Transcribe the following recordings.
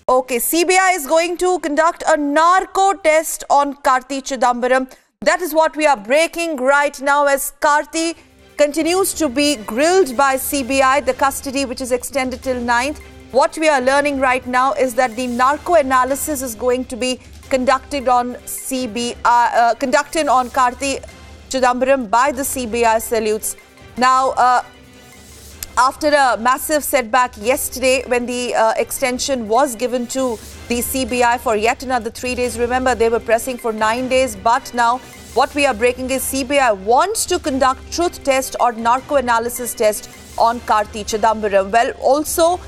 Okay, CBI is going to conduct a narco test on Karti Chidambaram. That is what we are breaking right now as Karti continues to be grilled by CBI, the custody which is extended till 9th. What we are learning right now is that the narco analysis is going to be conducted on Karti Chidambaram by the CBI salutes. Now, after a massive setback yesterday when the extension was given to the CBI for yet another 3 days. Remember, they were pressing for 9 days. But now what we are breaking is CBI wants to conduct truth test or narco analysis test on Karti Chidambaram. Well, also,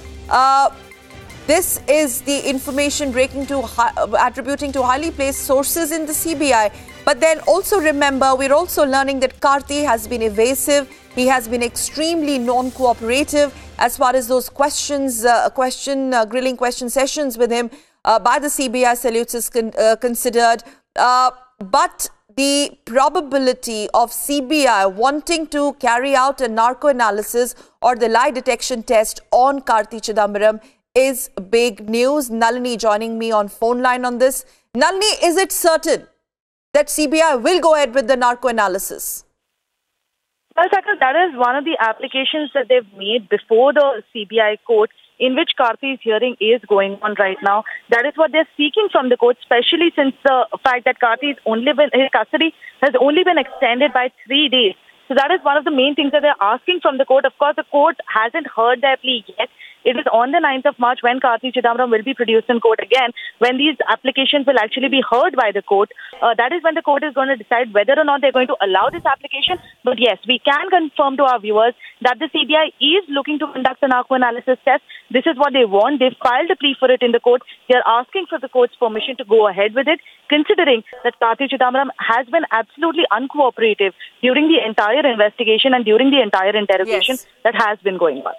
this is the information attributing to highly placed sources in the CBI. But then also remember, we're also learning that Karti has been evasive. He has been extremely non-cooperative as far as those grilling question sessions with him by the CBI salutes is considered. But the probability of CBI wanting to carry out a narco analysis or the lie detection test on Karti Chidambaram is big news. Nalini joining me on phone line on this. Nalini, is it certain that CBI will go ahead with the narco analysis? Well, Sakal, that is one of the applications that they've made before the CBI court, in which Karti's hearing is going on right now. That is what they're seeking from the court, especially since the fact that his custody has only been extended by 3 days. So that is one of the main things that they're asking from the court. Of course, the court hasn't heard their plea yet. It is on the 9th of March when Karti Chidambaram will be produced in court again, when these applications will actually be heard by the court. That is when the court is going to decide whether or not they're going to allow this application. But yes, we can confirm to our viewers that the CBI is looking to conduct a narco analysis test. This is what they want. They've filed a plea for it in the court. They're asking for the court's permission to go ahead with it, considering that Karti Chidambaram has been absolutely uncooperative during the entire investigation and during the entire interrogation that has been going on.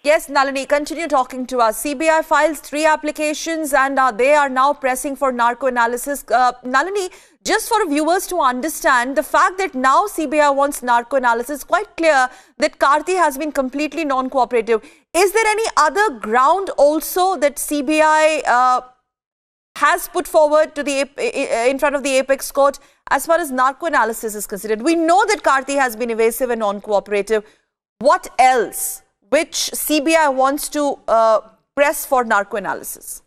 Yes, Nalini, continue talking to us. CBI files 3 applications and they are now pressing for narco analysis. Nalini, just for viewers to understand, the fact that now CBI wants narco analysis, quite clear that Karti has been completely non-cooperative. Is there any other ground also that CBI has put forward to the in front of the apex court as far as narco analysis is considered? We know that Karti has been evasive and non-cooperative. What else which CBI wants to press for narco analysis?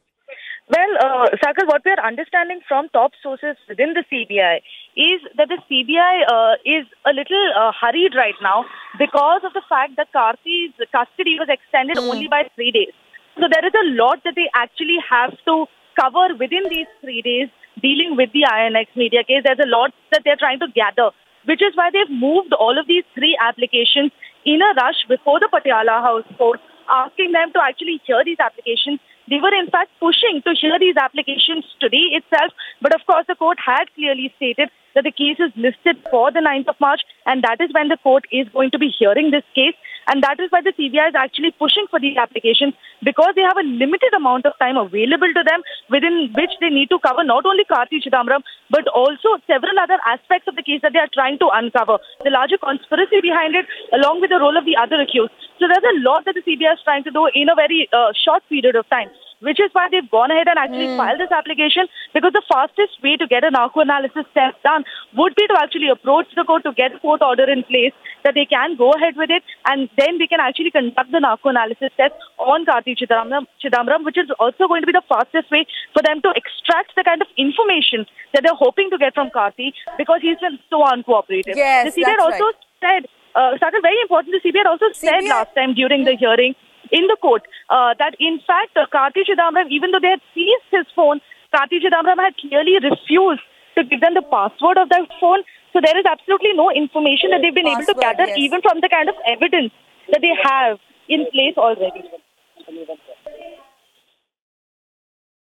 Well, Sakal, what we are understanding from top sources within the CBI is that the CBI is a little hurried right now because of the fact that Karti's custody was extended only by 3 days. So there is a lot that they actually have to cover within these 3 days dealing with the INX media case. There's a lot that they're trying to gather, which is why they've moved all of these 3 applications in a rush before the Patiala House Court, asking them to actually hear these applications. They were in fact pushing to hear these applications today itself, but of course the court had clearly stated that the case is listed for the 9th of March, and that is when the court is going to be hearing this case. And that is why the CBI is actually pushing for these applications, because they have a limited amount of time available to them within which they need to cover not only Karti Chidambaram, but also several other aspects of the case that they are trying to uncover. The larger conspiracy behind it, along with the role of the other accused. So there's a lot that the CBI is trying to do in a very short period of time, which is why they've gone ahead and actually filed this application, because the fastest way to get a narco analysis test done would be to actually approach the court to get a court order in place that they can go ahead with it, and then they can actually conduct the narco analysis test on Karti Chidambaram, which is also going to be the fastest way for them to extract the kind of information that they're hoping to get from Karti, because he's been so uncooperative. Yes, the CBI also said, Sakal, very important, the CBI also said last time during the hearing in the court that in fact Karti Chidambaram, even though they had seized his phone, Karti Chidambaram had clearly refused to give them the password of that phone. So there is absolutely no information that they've been able to gather, even from the kind of evidence that they have in place already.